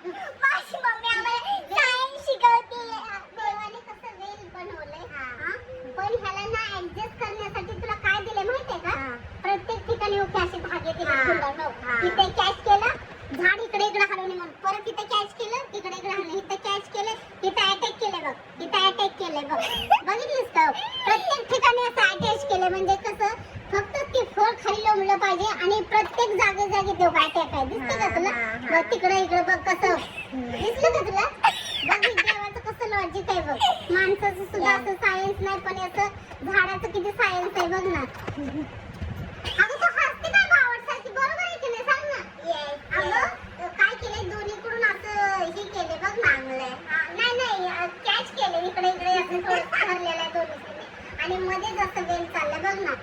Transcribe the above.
माझी मम्मी आम्हाला सायन्स शिकवते. देवाने कसं वेल बनवलंय पण ह्याला ना ऍडजस्ट करण्यासाठी तुला काय दिले माहितीये का? प्रत्येक ठिकाणी ओके असे धागे दिले फुलं. इथे कॅच केलं झाड इकडे इकडे हलवणे म्हणून, परत इथे कॅच केलं तिकडे इकडे हलवणे, इथे कॅच केलं इथे अटॅक केले बघ, इथे अटॅक केले बघ. बघितलीस का? प्रत्येक ठिकाणी असं अटॅच केलं म्हणजे कसं फक्त ते फळ खाली लोंबलं पाहिजे आणि प्रत्येक जागे जागी देव अटॅक आहे. दिसतं का तुला? बघ तिकडे इकडे बघ कसं दिसलं का तुला? बघ देवाचं कसं लॉजिक आहे बघ. माणसाचं सुद्धा असं सायन्स नाही पण याचं झाडाचं किती सायन्स आहे बघ ना. अगं तू हसते काय भावडसारखी? बरोबर आहे की नाही सांग ना. अगं काय केलंय दोन्हीकडून असं हे केले बघ मागलंय. नाही कॅच केले इकडे इकडे असं थोडं धरलेलं आहे दोन्ही आणि मध्ये जसं वेल चाललंय बघ ना.